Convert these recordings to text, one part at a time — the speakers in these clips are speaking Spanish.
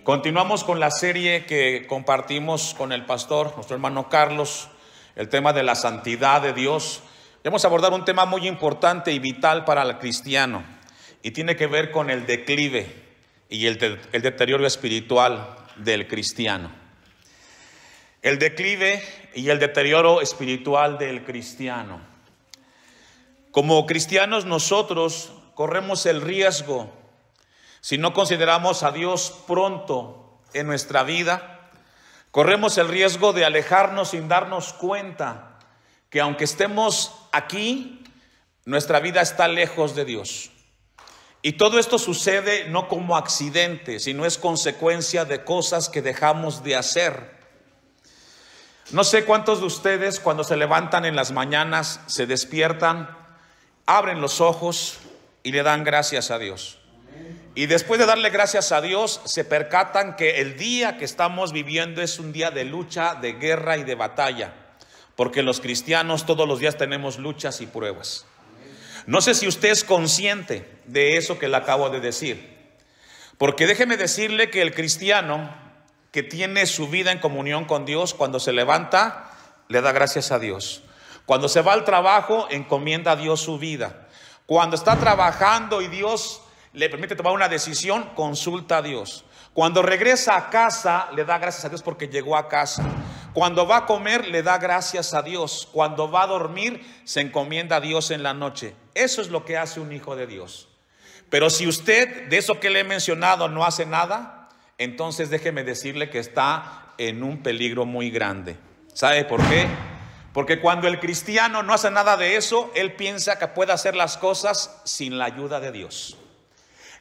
Continuamos con la serie que compartimos con el pastor, nuestro hermano Carlos, el tema de la santidad de Dios. Vamos a abordar un tema muy importante y vital para el cristiano y tiene que ver con el declive y el deterioro espiritual del cristiano. El declive y el deterioro espiritual del cristiano. Como cristianos nosotros corremos el riesgo, si no consideramos a Dios pronto en nuestra vida, corremos el riesgo de alejarnos sin darnos cuenta que aunque estemos aquí, nuestra vida está lejos de Dios. Y todo esto sucede no como accidente, sino es consecuencia de cosas que dejamos de hacer. No sé cuántos de ustedes cuando se levantan en las mañanas, se despiertan, abren los ojos y le dan gracias a Dios. Y después de darle gracias a Dios, se percatan que el día que estamos viviendo es un día de lucha, de guerra y de batalla. Porque los cristianos todos los días tenemos luchas y pruebas. No sé si usted es consciente de eso que le acabo de decir. Porque déjeme decirle que el cristiano que tiene su vida en comunión con Dios, cuando se levanta, le da gracias a Dios. Cuando se va al trabajo, encomienda a Dios su vida. Cuando está trabajando y Dios le permite tomar una decisión, consulta a Dios. Cuando regresa a casa, le da gracias a Dios porque llegó a casa. Cuando va a comer, le da gracias a Dios. Cuando va a dormir, se encomienda a Dios en la noche. Eso es lo que hace un hijo de Dios. Pero si usted, de eso que le he mencionado, no hace nada, entonces déjeme decirle que está en un peligro muy grande. ¿Sabe por qué? Porque cuando el cristiano no hace nada de eso, él piensa que puede hacer las cosas sin la ayuda de Dios.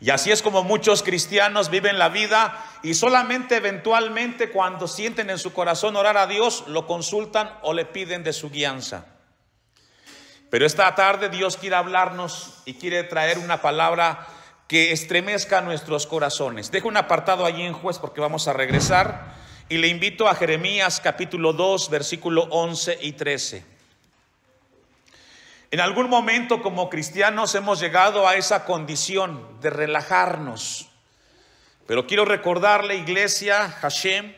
Y así es como muchos cristianos viven la vida y solamente eventualmente cuando sienten en su corazón orar a Dios, lo consultan o le piden de su guianza. Pero esta tarde Dios quiere hablarnos y quiere traer una palabra que estremezca nuestros corazones. Dejo un apartado allí en Juez porque vamos a regresar y le invito a Jeremías capítulo 2, versículo 11 y 13. En algún momento como cristianos hemos llegado a esa condición de relajarnos. Pero quiero recordarle, iglesia, Hashem,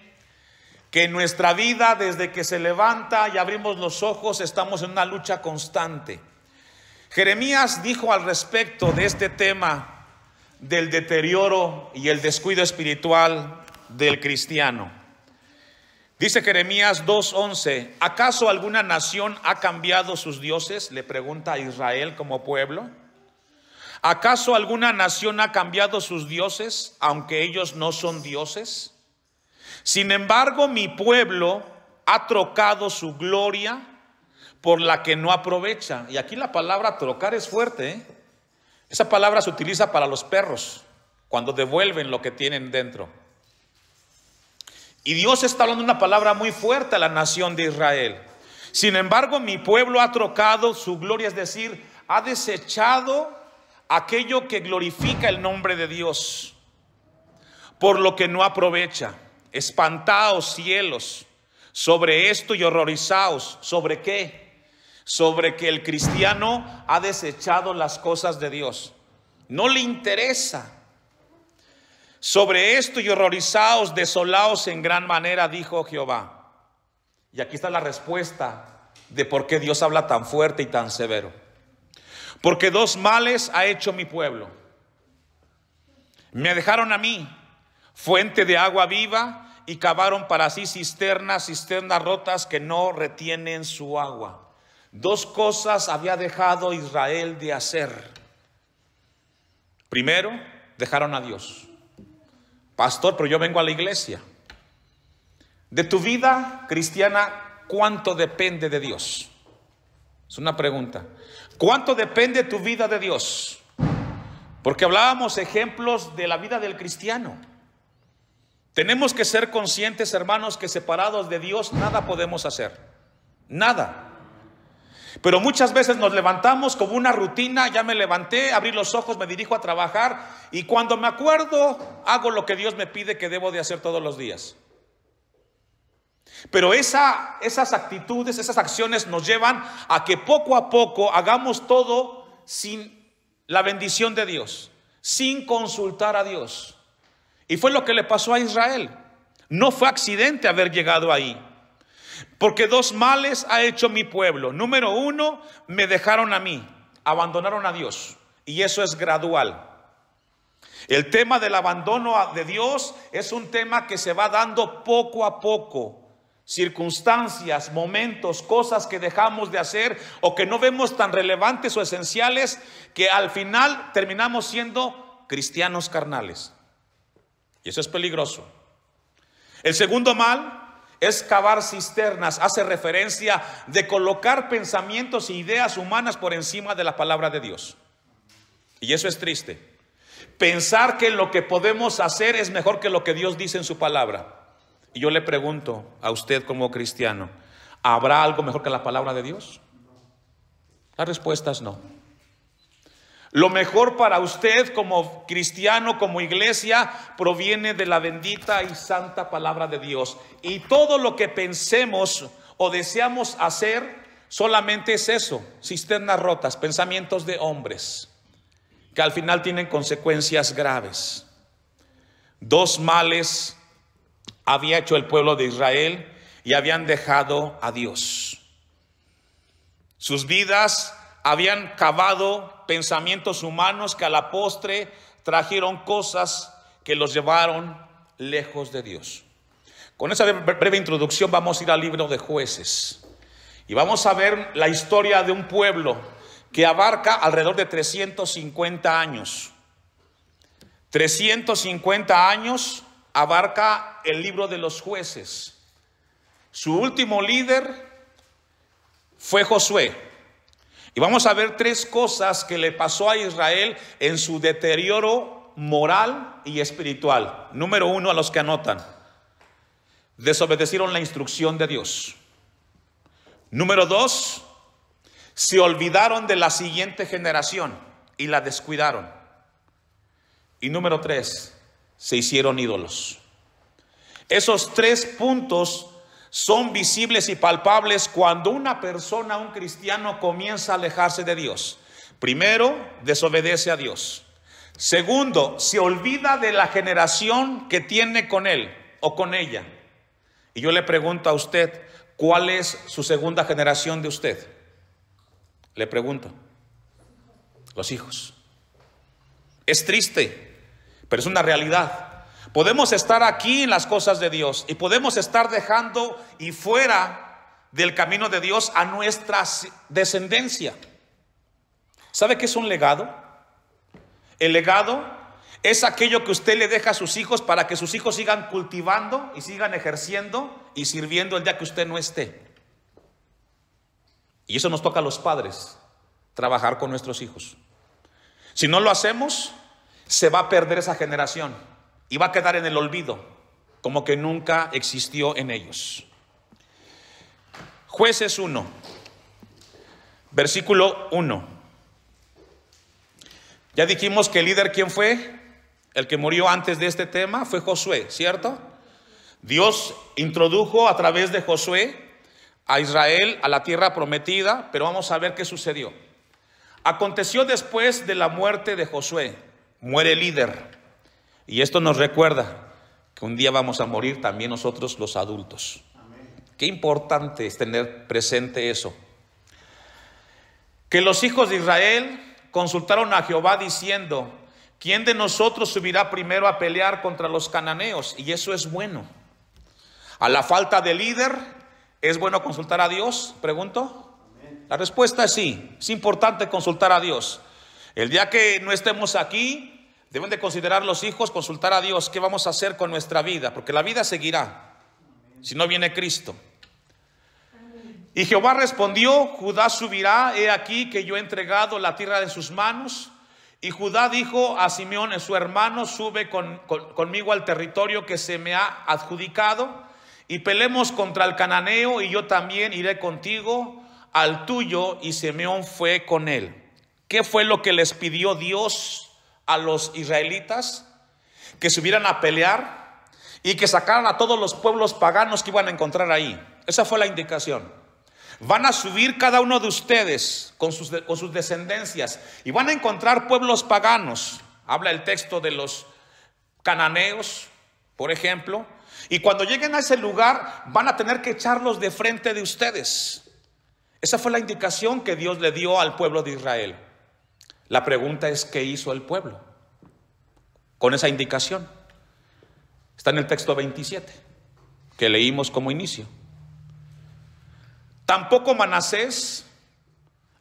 que en nuestra vida desde que se levanta y abrimos los ojos estamos en una lucha constante. Jeremías dijo al respecto de este tema del deterioro y el descuido espiritual del cristiano. Dice Jeremías 2:11, ¿acaso alguna nación ha cambiado sus dioses? Le pregunta a Israel como pueblo. ¿Acaso alguna nación ha cambiado sus dioses, aunque ellos no son dioses? Sin embargo, mi pueblo ha trocado su gloria por la que no aprovecha. Y aquí la palabra trocar es fuerte, ¿eh? Esa palabra se utiliza para los perros, cuando devuelven lo que tienen dentro. Y Dios está hablando una palabra muy fuerte a la nación de Israel. Sin embargo, mi pueblo ha trocado su gloria, es decir, ha desechado aquello que glorifica el nombre de Dios, por lo que no aprovecha. Espantaos, cielos, sobre esto y horrorizaos. ¿Sobre qué? Sobre que el cristiano ha desechado las cosas de Dios. No le interesa. Sobre esto y horrorizaos, desolaos en gran manera, dijo Jehová. Y aquí está la respuesta de por qué Dios habla tan fuerte y tan severo. Porque dos males ha hecho mi pueblo. Me dejaron a mí, fuente de agua viva, y cavaron para sí cisternas rotas que no retienen su agua. Dos cosas había dejado Israel de hacer. Primero, dejaron a Dios. Pastor, pero yo vengo a la iglesia. De tu vida cristiana, ¿cuánto depende de Dios? Es una pregunta. ¿Cuánto depende tu vida de Dios? Porque hablábamos ejemplos de la vida del cristiano. Tenemos que ser conscientes, hermanos, que separados de Dios nada podemos hacer. Nada. Pero muchas veces nos levantamos como una rutina, ya me levanté, abrí los ojos, me dirijo a trabajar y cuando me acuerdo hago lo que Dios me pide que debo de hacer todos los días. Pero esas actitudes, esas acciones nos llevan a que poco a poco hagamos todo sin la bendición de Dios, sin consultar a Dios. Y fue lo que le pasó a Israel. No fue accidente haber llegado ahí. Porque dos males ha hecho mi pueblo. Número uno, me dejaron a mí, abandonaron a Dios. Y eso es gradual. El tema del abandono de Dios es un tema que se va dando poco a poco. Circunstancias, momentos, cosas que dejamos de hacer o que no vemos tan relevantes o esenciales, que al final terminamos siendo cristianos carnales. Y eso es peligroso. El segundo mal es cavar cisternas. Hace referencia de colocar pensamientos e ideas humanas por encima de la palabra de Dios. Y eso es triste. Pensar que lo que podemos hacer es mejor que lo que Dios dice en su palabra. Y yo le pregunto a usted como cristiano, ¿habrá algo mejor que la palabra de Dios? La respuesta es no. Lo mejor para usted como cristiano, como iglesia, proviene de la bendita y santa palabra de Dios. Y todo lo que pensemos o deseamos hacer solamente es eso: cisternas rotas, pensamientos de hombres que al final tienen consecuencias graves. Dos males había hecho el pueblo de Israel y habían dejado a Dios. Sus vidas habían cavado pensamientos humanos que a la postre trajeron cosas que los llevaron lejos de Dios. Con esa breve introducción vamos a ir al libro de Jueces y vamos a ver la historia de un pueblo que abarca alrededor de 350 años. 350 años abarca el libro de los Jueces. Su último líder fue Josué. Y vamos a ver tres cosas que le pasó a Israel en su deterioro moral y espiritual. Número uno, a los que anotan: desobedecieron la instrucción de Dios. Número dos, se olvidaron de la siguiente generación y la descuidaron. Y número tres, se hicieron ídolos. Esos tres puntos son visibles y palpables cuando una persona, un cristiano, comienza a alejarse de Dios. Primero, desobedece a Dios. Segundo, se olvida de la generación que tiene con él o con ella. Y yo le pregunto a usted, ¿cuál es su segunda generación de usted? Le pregunto. Los hijos. Es triste, pero es una realidad. Podemos estar aquí en las cosas de Dios y podemos estar dejando y fuera del camino de Dios a nuestra descendencia. ¿Sabe qué es un legado? El legado es aquello que usted le deja a sus hijos para que sus hijos sigan cultivando y sigan ejerciendo y sirviendo el día que usted no esté. Y eso nos toca a los padres, trabajar con nuestros hijos. Si no lo hacemos, se va a perder esa generación y va a quedar en el olvido, como que nunca existió en ellos. Jueces 1, versículo 1. Ya dijimos que el líder, ¿quién fue? El que murió antes de este tema fue Josué, ¿cierto? Dios introdujo a través de Josué a Israel a la tierra prometida, pero vamos a ver qué sucedió. Aconteció después de la muerte de Josué, muere el líder. Y esto nos recuerda que un día vamos a morir también nosotros los adultos. Amén. Qué importante es tener presente eso. Que los hijos de Israel consultaron a Jehová diciendo: ¿quién de nosotros subirá primero a pelear contra los cananeos? Y eso es bueno. A la falta de líder, ¿es bueno consultar a Dios? Pregunto. La respuesta es sí. Es importante consultar a Dios. El día que no estemos aquí, deben de considerar los hijos, consultar a Dios. ¿Qué vamos a hacer con nuestra vida? Porque la vida seguirá si no viene Cristo. Y Jehová respondió: Judá subirá, he aquí que yo he entregado la tierra en sus manos. Y Judá dijo a Simeón, su hermano: sube conmigo al territorio que se me ha adjudicado, y peleemos contra el cananeo, y yo también iré contigo al tuyo. Y Simeón fue con él. ¿Qué fue lo que les pidió Dios a los israelitas? Que subieran a pelear y que sacaran a todos los pueblos paganos que iban a encontrar ahí. Esa fue la indicación. Van a subir cada uno de ustedes con sus descendencias y van a encontrar pueblos paganos. Habla el texto de los cananeos, por ejemplo, y cuando lleguen a ese lugar van a tener que echarlos de frente de ustedes. Esa fue la indicación que Dios le dio al pueblo de Israel. La pregunta es, ¿qué hizo el pueblo con esa indicación? Está en el texto 27 que leímos como inicio. Tampoco Manasés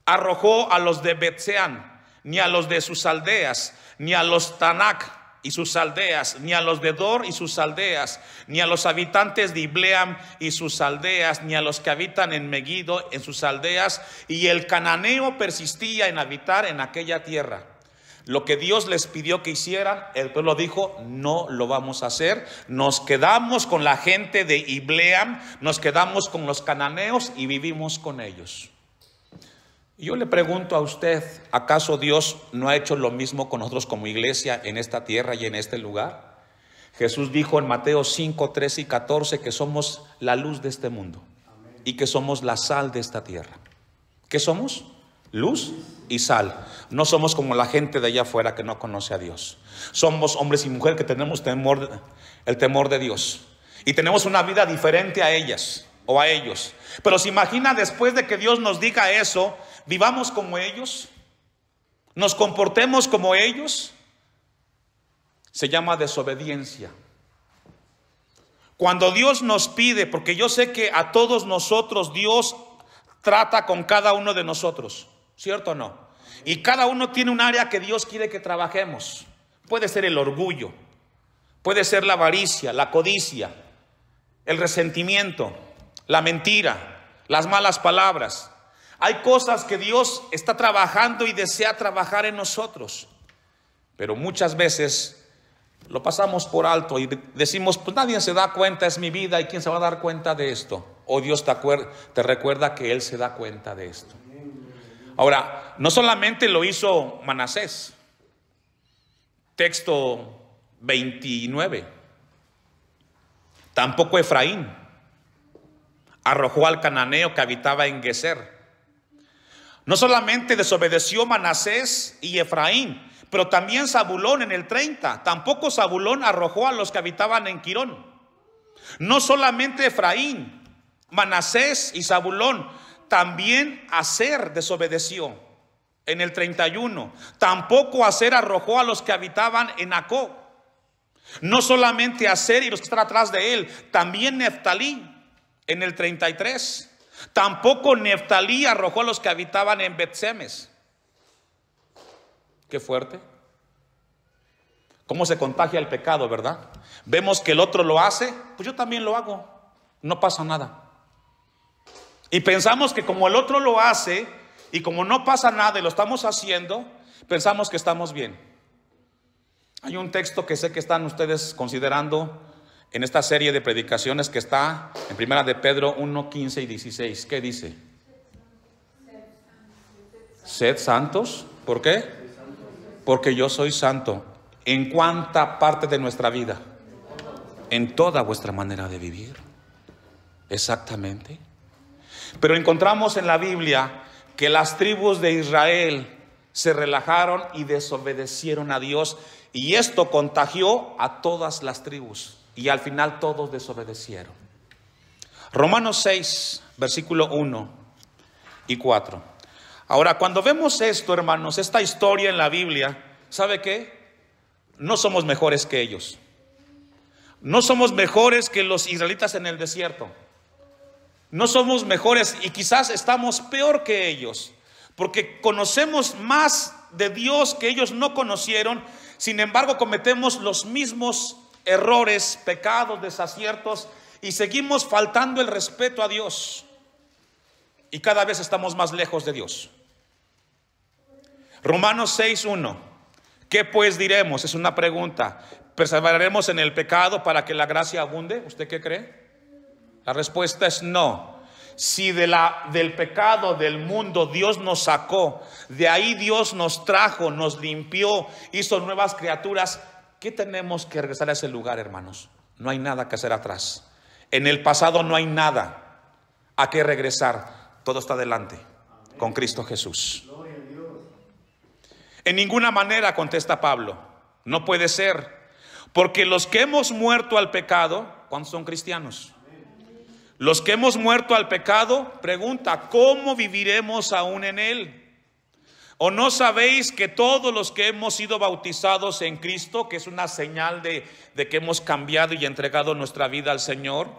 arrojó a los de Bet-Sean, ni a los de sus aldeas, ni a los Tanak y sus aldeas, ni a los de Dor y sus aldeas, ni a los habitantes de Ibleam y sus aldeas, ni a los que habitan en Megiddo en sus aldeas. Y el cananeo persistía en habitar en aquella tierra. Lo que Dios les pidió que hicieran, el pueblo dijo, no lo vamos a hacer. Nos quedamos con la gente de Ibleam, nos quedamos con los cananeos y vivimos con ellos. Yo le pregunto a usted, ¿acaso Dios no ha hecho lo mismo con nosotros como iglesia en esta tierra y en este lugar? Jesús dijo en Mateo 5, 13 y 14 que somos la luz de este mundo y que somos la sal de esta tierra. ¿Qué somos? Luz y sal. No somos como la gente de allá afuera que no conoce a Dios. Somos hombres y mujeres que tenemos el temor de Dios y tenemos una vida diferente a ellas o a ellos. Pero se imagina, después de que Dios nos diga eso, vivamos como ellos, nos comportemos como ellos. Se llama desobediencia. Cuando Dios nos pide, porque yo sé que a todos nosotros Dios trata con cada uno de nosotros, ¿cierto o no? Y cada uno tiene un área que Dios quiere que trabajemos. Puede ser el orgullo, puede ser la avaricia, la codicia, el resentimiento, la mentira, las malas palabras. Hay cosas que Dios está trabajando y desea trabajar en nosotros, pero muchas veces lo pasamos por alto y decimos, pues nadie se da cuenta, es mi vida, ¿y quién se va a dar cuenta de esto? O Dios te recuerda que Él se da cuenta de esto. Ahora, no solamente lo hizo Manasés, texto 29, tampoco Efraín arrojó al cananeo que habitaba en Geser. No solamente desobedeció Manasés y Efraín, pero también Zabulón en el 30. Tampoco Zabulón arrojó a los que habitaban en Quirón. No solamente Efraín, Manasés y Zabulón, también Aser desobedeció en el 31. Tampoco Aser arrojó a los que habitaban en Jacob. No solamente Aser y los que están atrás de él, también Neftalí en el 33. Tampoco Neftalí arrojó a los que habitaban en Bet-Semes. Qué fuerte. Cómo se contagia el pecado, ¿verdad? Vemos que el otro lo hace, pues yo también lo hago. No pasa nada. Y pensamos que como el otro lo hace y como no pasa nada y lo estamos haciendo, pensamos que estamos bien. Hay un texto que sé que están ustedes considerando en esta serie de predicaciones que está en Primera de Pedro 1, 15 y 16. ¿Qué dice? Sed santos. ¿Por qué? Porque yo soy santo. ¿En cuánta parte de nuestra vida? En toda vuestra manera de vivir. Exactamente. Pero encontramos en la Biblia que las tribus de Israel se relajaron y desobedecieron a Dios, y esto contagió a todas las tribus. Y al final todos desobedecieron. Romanos 6, versículo 1 y 4. Ahora, cuando vemos esto, hermanos, esta historia en la Biblia, ¿sabe qué? No somos mejores que ellos. No somos mejores que los israelitas en el desierto. No somos mejores y quizás estamos peor que ellos, porque conocemos más de Dios que ellos no conocieron. Sin embargo, cometemos los mismos errores, pecados, desaciertos, y seguimos faltando el respeto a Dios, y cada vez estamos más lejos de Dios. Romanos 6:1. ¿Qué pues diremos? Es una pregunta. ¿Perseveraremos en el pecado para que la gracia abunde? ¿Usted qué cree? La respuesta es no. Si del pecado del mundo Dios nos sacó, de ahí Dios nos trajo, nos limpió, hizo nuevas criaturas, ¿qué tenemos que regresar a ese lugar, hermanos? No hay nada que hacer atrás. En el pasado no hay nada a qué regresar. Todo está adelante con Cristo Jesús. En ninguna manera, contesta Pablo. No puede ser. Porque los que hemos muerto al pecado, ¿cuántos son cristianos? Los que hemos muerto al pecado, pregunta, ¿cómo viviremos aún en él? ¿O no sabéis que todos los que hemos sido bautizados en Cristo, que es una señal de que hemos cambiado y entregado nuestra vida al Señor,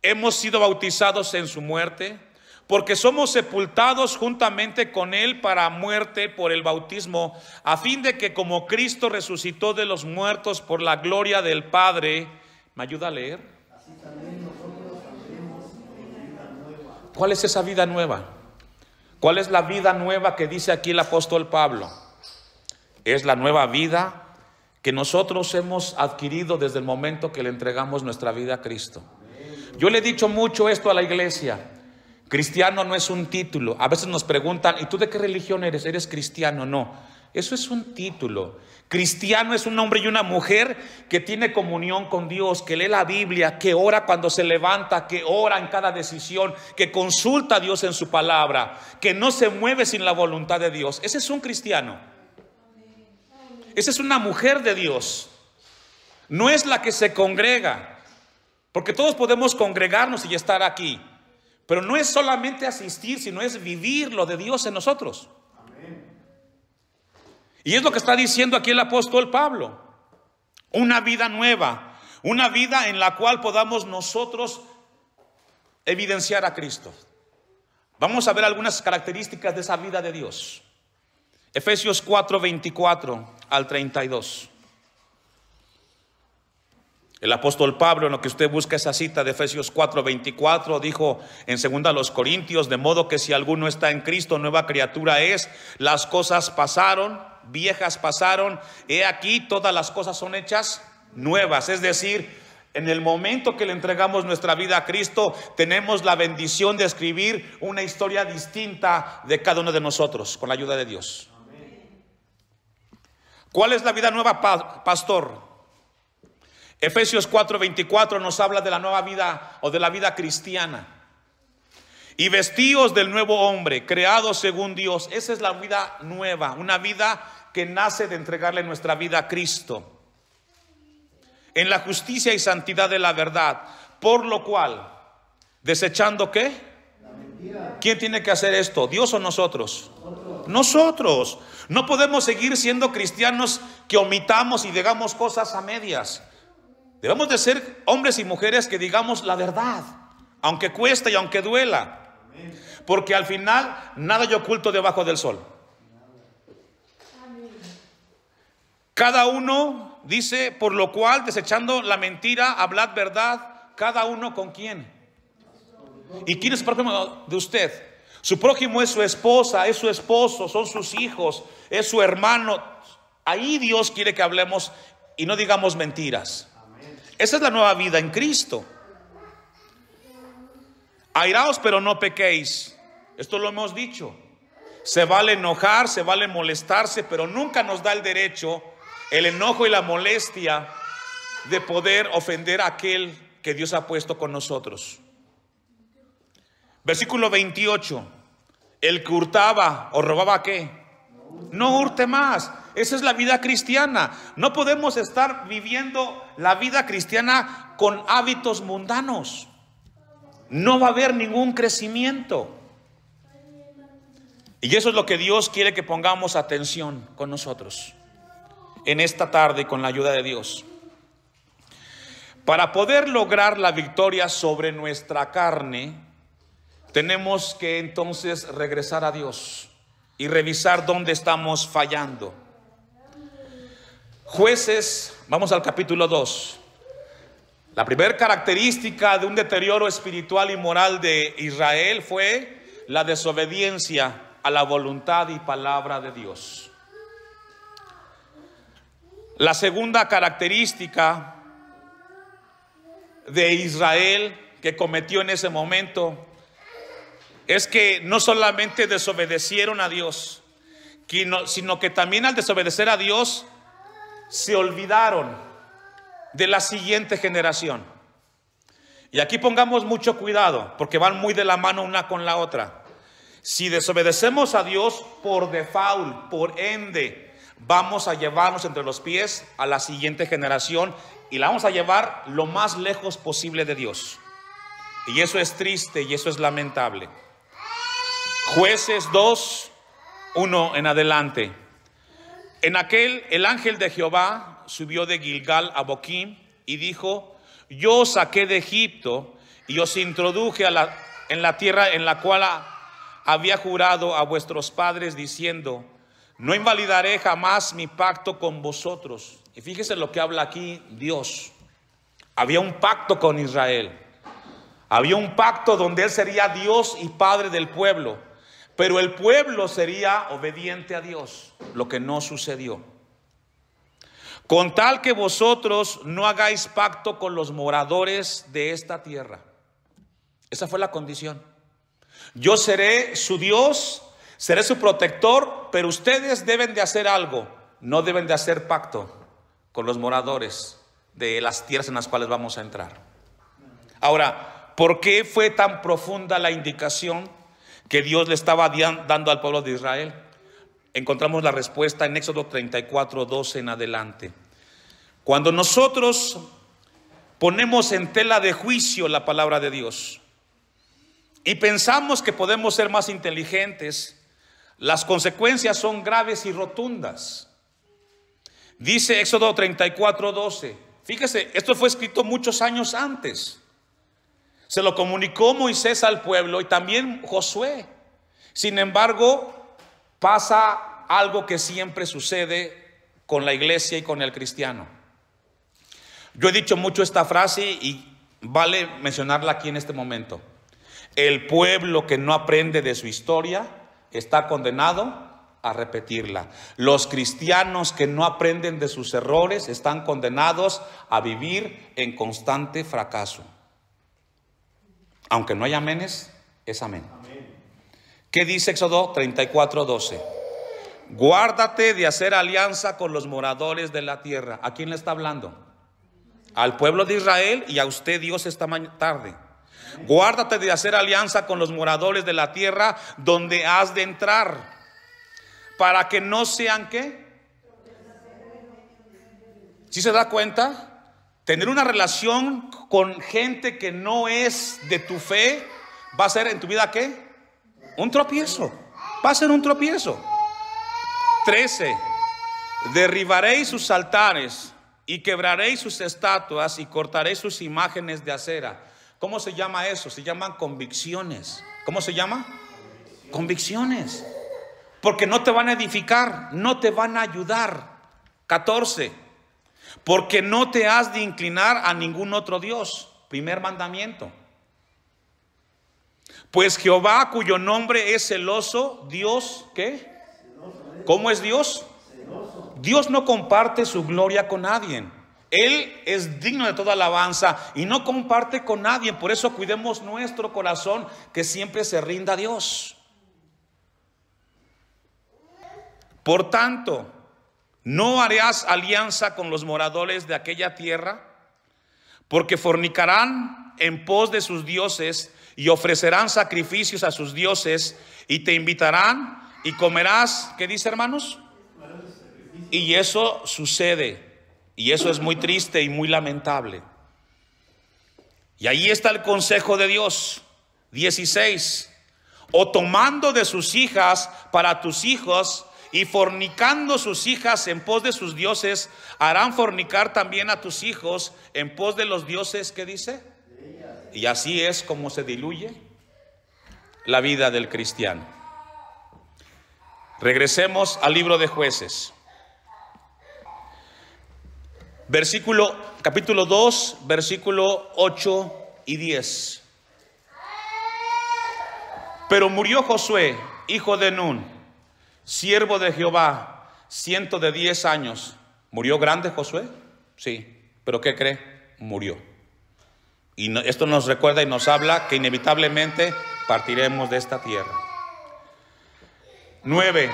hemos sido bautizados en su muerte? Porque somos sepultados juntamente con él para muerte por el bautismo, a fin de que como Cristo resucitó de los muertos por la gloria del Padre, ¿me ayuda a leer? ¿Cuál es esa vida nueva? ¿Cuál es la vida nueva que dice aquí el apóstol Pablo? Es la nueva vida que nosotros hemos adquirido desde el momento que le entregamos nuestra vida a Cristo. Yo le he dicho mucho esto a la iglesia. Cristiano no es un título. A veces nos preguntan, ¿y tú de qué religión eres? ¿Eres cristiano? No, eso es un título. Cristiano es un hombre y una mujer que tiene comunión con Dios, que lee la Biblia, que ora cuando se levanta, que ora en cada decisión, que consulta a Dios en su palabra, que no se mueve sin la voluntad de Dios. Ese es un cristiano. Esa es una mujer de Dios. No es la que se congrega, porque todos podemos congregarnos y estar aquí, pero no es solamente asistir, sino es vivir lo de Dios en nosotros. Y es lo que está diciendo aquí el apóstol Pablo. Una vida nueva, una vida en la cual podamos nosotros evidenciar a Cristo. Vamos a ver algunas características de esa vida de Dios. Efesios 4, 24 al 32. El apóstol Pablo, en lo que usted busca esa cita de Efesios 4, 24, dijo en 2 Corintios, de modo que si alguno está en Cristo, nueva criatura es, las cosas pasaron, viejas pasaron, he aquí todas las cosas son hechas nuevas. Es decir, en el momento que le entregamos nuestra vida a Cristo, tenemos la bendición de escribir una historia distinta de cada uno de nosotros, con la ayuda de Dios. ¿Cuál es la vida nueva, pastor? Efesios 4:24 nos habla de la nueva vida o de la vida cristiana. Y vestíos del nuevo hombre, creado según Dios. Esa es la vida nueva, una vida que nace de entregarle nuestra vida a Cristo. En la justicia y santidad de la verdad. Por lo cual, ¿desechando qué? La mentira. ¿Quién tiene que hacer esto? ¿Dios o nosotros? Nosotros. No podemos seguir siendo cristianos que omitamos y digamos cosas a medias. Debemos de ser hombres y mujeres que digamos la verdad, aunque cueste y aunque duela. Porque al final nada hay oculto debajo del sol. Cada uno dice, por lo cual, desechando la mentira, hablad verdad, cada uno con quién. ¿Y quién es el prójimo de usted? Su prójimo es su esposa, es su esposo, son sus hijos, es su hermano. Ahí Dios quiere que hablemos y no digamos mentiras. Esa es la nueva vida en Cristo. Airaos, pero no pequéis. Esto lo hemos dicho. Se vale enojar, se vale molestarse, pero nunca nos da el derecho, el enojo y la molestia de poder ofender a aquel que Dios ha puesto con nosotros. Versículo 28. El que hurtaba o robaba, ¿qué? No hurte más. Esa es la vida cristiana. No podemos estar viviendo la vida cristiana con hábitos mundanos. No va a haber ningún crecimiento. Y eso es lo que Dios quiere que pongamos atención con nosotros en esta tarde con la ayuda de Dios. Para poder lograr la victoria sobre nuestra carne, tenemos que entonces regresar a Dios y revisar dónde estamos fallando. Jueces, vamos al capítulo 2. La primera característica de un deterioro espiritual y moral de Israel fue la desobediencia a la voluntad y palabra de Dios. La segunda característica de Israel que cometió en ese momento es que no solamente desobedecieron a Dios, sino que también al desobedecer a Dios se olvidaron de la siguiente generación. Y aquí pongamos mucho cuidado, porque van muy de la mano una con la otra. Si desobedecemos a Dios por default, por ende, vamos a llevarnos entre los pies a la siguiente generación y la vamos a llevar lo más lejos posible de Dios. Y eso es triste y eso es lamentable. Jueces 2, 1 en adelante. En aquel, el ángel de Jehová subió de Gilgal a Boquim y dijo: yo os saqué de Egipto y os introduje en la tierra en la cual había jurado a vuestros padres, diciendo: no invalidaré jamás mi pacto con vosotros. Y fíjese lo que habla aquí Dios. Había un pacto con Israel. Había un pacto donde Él sería Dios y Padre del pueblo. Pero el pueblo sería obediente a Dios, lo que no sucedió. Con tal que vosotros no hagáis pacto con los moradores de esta tierra. Esa fue la condición. Yo seré su Dios, seré su protector, pero ustedes deben de hacer algo. No deben de hacer pacto con los moradores de las tierras en las cuales vamos a entrar. Ahora, ¿por qué fue tan profunda la indicación que Dios le estaba dando al pueblo de Israel? Encontramos la respuesta en Éxodo 34, 12 en adelante. Cuando nosotros ponemos en tela de juicio la palabra de Dios y pensamos que podemos ser más inteligentes, las consecuencias son graves y rotundas. Dice Éxodo 34, 12. Fíjese, esto fue escrito muchos años antes. Se lo comunicó Moisés al pueblo y también Josué. Sin embargo, pasa algo que siempre sucede con la iglesia y con el cristiano. Yo he dicho mucho esta frase y vale mencionarla aquí en este momento. El pueblo que no aprende de su historia está condenado a repetirla. Los cristianos que no aprenden de sus errores están condenados a vivir en constante fracaso. Aunque no haya amenes, es amén. ¿Qué dice Éxodo 34, 12? Guárdate de hacer alianza con los moradores de la tierra. ¿A quién le está hablando? Al pueblo de Israel y a usted, Dios, esta tarde. Guárdate de hacer alianza con los moradores de la tierra donde has de entrar, para que no sean, ¿qué? ¿Sí se da cuenta? Tener una relación con gente que no es de tu fe va a ser en tu vida, ¿qué? Un tropiezo. Va a ser un tropiezo. 13. Derribaréis sus altares y quebraréis sus estatuas y cortaréis sus imágenes de acera. ¿Cómo se llama eso? Se llaman convicciones. ¿Cómo se llama? Convicciones. Porque no te van a edificar, no te van a ayudar. 14. Porque no te has de inclinar a ningún otro Dios. Primer mandamiento. Pues Jehová, cuyo nombre es celoso, Dios, ¿qué? ¿Cómo es Dios? Dios no comparte su gloria con nadie. Él es digno de toda alabanza y no comparte con nadie. Por eso cuidemos nuestro corazón, que siempre se rinda a Dios. Por tanto, no harás alianza con los moradores de aquella tierra, porque fornicarán en pos de sus dioses y ofrecerán sacrificios a sus dioses y te invitarán y comerás. ¿Qué dice, hermanos? Y eso sucede, y eso es muy triste y muy lamentable. Y ahí está el consejo de Dios. 16. O tomando de sus hijas para tus hijos, y fornicando sus hijas en pos de sus dioses, harán fornicar también a tus hijos en pos de los dioses, ¿qué dice? Y así es como se diluye la vida del cristiano. Regresemos al libro de Jueces. Capítulo 2, versículo 8 y 10. Pero murió Josué, hijo de Nun, siervo de Jehová, 110 años. ¿Murió grande Josué? Sí, pero ¿qué cree? Murió. Y esto nos recuerda y nos habla que inevitablemente partiremos de esta tierra. 9.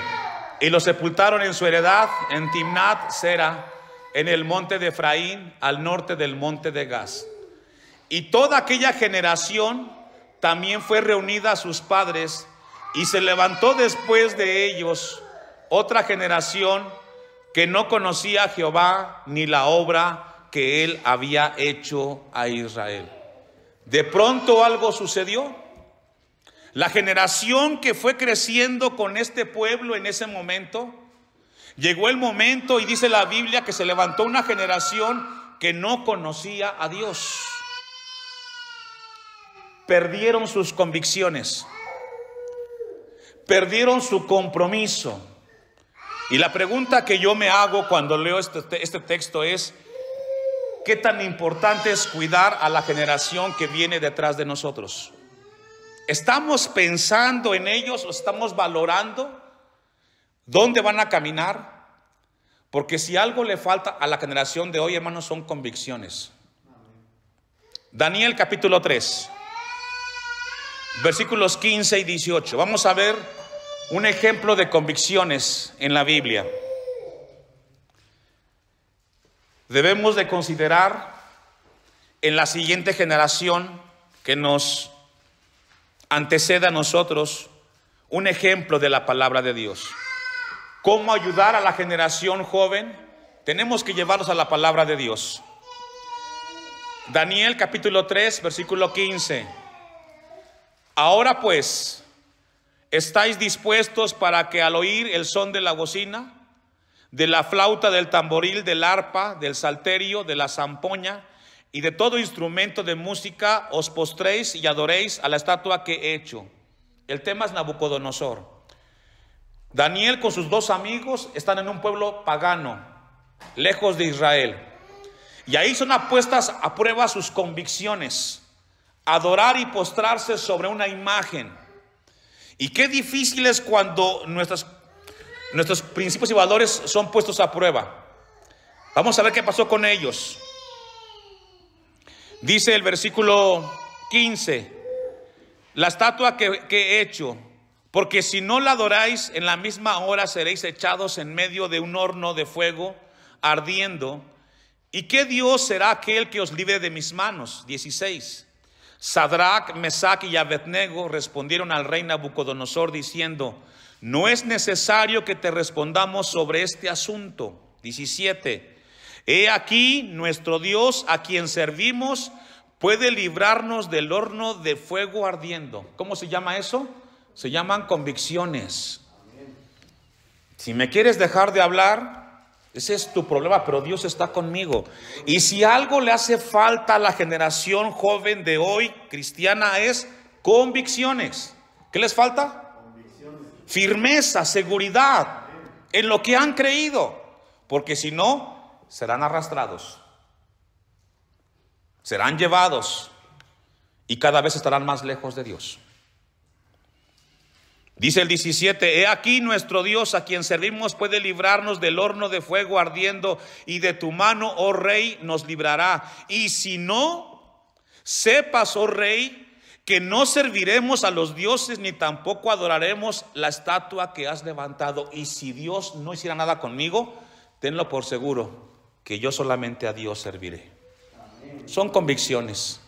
Y lo sepultaron en su heredad en Timnat Sera, en el monte de Efraín, al norte del monte de Gaz. Y toda aquella generación también fue reunida a sus padres, y se levantó después de ellos otra generación que no conocía a Jehová ni la obra que él había hecho a Israel. De pronto algo sucedió. La generación que fue creciendo con este pueblo en ese momento, llegó el momento y dice la Biblia que se levantó una generación que no conocía a Dios. Perdieron sus convicciones, perdieron su compromiso. Y la pregunta que yo me hago cuando leo este texto es: ¿qué tan importante es cuidar a la generación que viene detrás de nosotros? ¿Estamos pensando en ellos? ¿O estamos valorando dónde van a caminar? Porque si algo le falta a la generación de hoy, hermanos, son convicciones. Daniel capítulo 3, versículos 15 y 18. Vamos a ver un ejemplo de convicciones en la Biblia. Debemos de considerar en la siguiente generación que nos anteceda a nosotros un ejemplo de la palabra de Dios. ¿Cómo ayudar a la generación joven? Tenemos que llevarlos a la palabra de Dios. Daniel capítulo 3, versículo 15. Ahora pues, ¿estáis dispuestos para que al oír el son de la bocina, de la flauta, del tamboril, del arpa, del salterio, de la zampoña y de todo instrumento de música, os postréis y adoréis a la estatua que he hecho? El tema es Nabucodonosor. Daniel con sus dos amigos están en un pueblo pagano, lejos de Israel. Y ahí son puestas a prueba sus convicciones. Adorar y postrarse sobre una imagen. Y qué difícil es cuando nuestros principios y valores son puestos a prueba. Vamos a ver qué pasó con ellos. Dice el versículo 15: la estatua que he hecho, porque si no la adoráis, en la misma hora seréis echados en medio de un horno de fuego ardiendo. ¿Y qué Dios será aquel que os libre de mis manos? 16. Sadrach, Mesach y Abednego respondieron al rey Nabucodonosor diciendo: no es necesario que te respondamos sobre este asunto. 17. He aquí nuestro Dios, a quien servimos, puede librarnos del horno de fuego ardiendo. ¿Cómo se llama eso? Se llaman convicciones. Si me quieres dejar de hablar, ese es tu problema, pero Dios está conmigo. Y si algo le hace falta a la generación joven de hoy, cristiana, es convicciones. ¿Qué les falta? Firmeza, seguridad en lo que han creído. Porque si no, serán arrastrados, serán llevados y cada vez estarán más lejos de Dios. Dice el 17: he aquí nuestro Dios, a quien servimos, puede librarnos del horno de fuego ardiendo, y de tu mano, oh rey, nos librará. Y si no, sepas, oh rey, que no serviremos a los dioses, ni tampoco adoraremos la estatua que has levantado. Y si Dios no hiciera nada conmigo, tenlo por seguro que yo solamente a Dios serviré. Son convicciones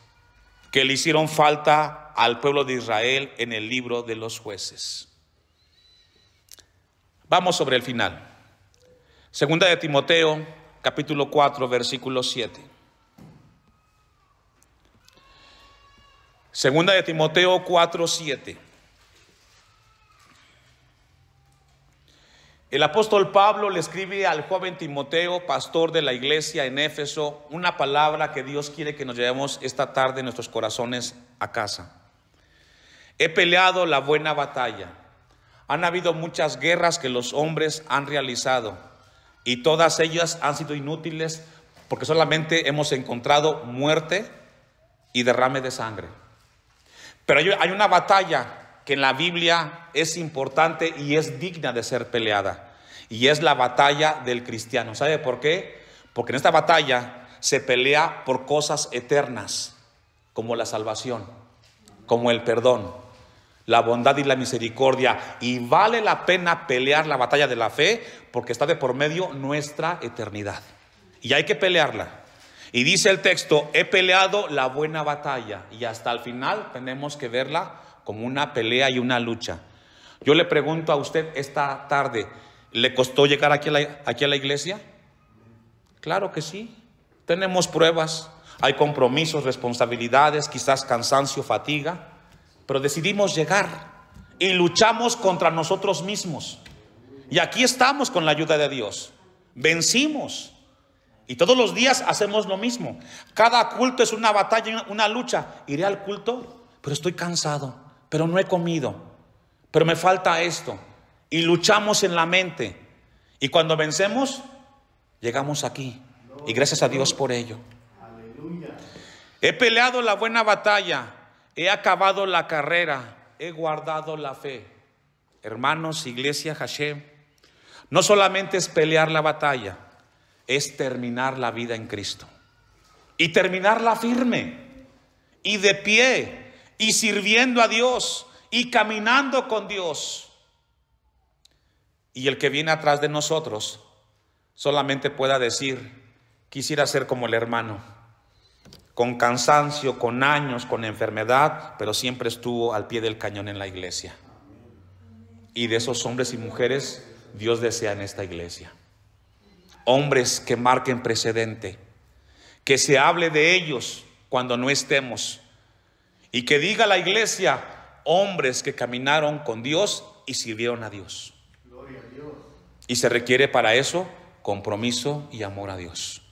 que le hicieron falta al pueblo de Israel en el libro de los Jueces. Vamos sobre el final. Segunda de Timoteo, capítulo 4, versículo 7. Segunda de Timoteo 4, 7. El apóstol Pablo le escribe al joven Timoteo, pastor de la iglesia en Éfeso, una palabra que Dios quiere que nos llevemos esta tarde en nuestros corazones a casa. He peleado la buena batalla. Han habido muchas guerras que los hombres han realizado y todas ellas han sido inútiles porque solamente hemos encontrado muerte y derrame de sangre. Pero hay una batalla que en la Biblia es importante y es digna de ser peleada, y es la batalla del cristiano. ¿Sabe por qué? Porque en esta batalla se pelea por cosas eternas, como la salvación, como el perdón, la bondad y la misericordia, y vale la pena pelear la batalla de la fe porque está de por medio nuestra eternidad y hay que pelearla. Y dice el texto: he peleado la buena batalla, y hasta el final tenemos que verla como una pelea y una lucha. Yo le pregunto a usted esta tarde, ¿Le costó llegar aquí a la iglesia? Claro que sí. Tenemos pruebas, hay compromisos, responsabilidades, quizás cansancio, fatiga, pero decidimos llegar y luchamos contra nosotros mismos. Y aquí estamos con la ayuda de Dios. Vencimos. Y todos los días hacemos lo mismo. Cada culto es una batalla, una lucha. Iré al culto, pero estoy cansado, pero no he comido, pero me falta esto. Y luchamos en la mente. Y cuando vencemos, llegamos aquí. Y gracias a Dios por ello. He peleado la buena batalla, he acabado la carrera, he guardado la fe. Hermanos, iglesia Hashem, no solamente es pelear la batalla, es terminar la vida en Cristo. Y terminarla firme, y de pie, y sirviendo a Dios, y caminando con Dios. Y el que viene atrás de nosotros solamente pueda decir: quisiera ser como el hermano, con cansancio, con años, con enfermedad, pero siempre estuvo al pie del cañón en la iglesia. Y de esos hombres y mujeres Dios desea en esta iglesia. Hombres que marquen precedente, que se hable de ellos cuando no estemos, y que diga la iglesia: hombres que caminaron con Dios y sirvieron a Dios. Gloria a Dios. Y se requiere para eso compromiso y amor a Dios.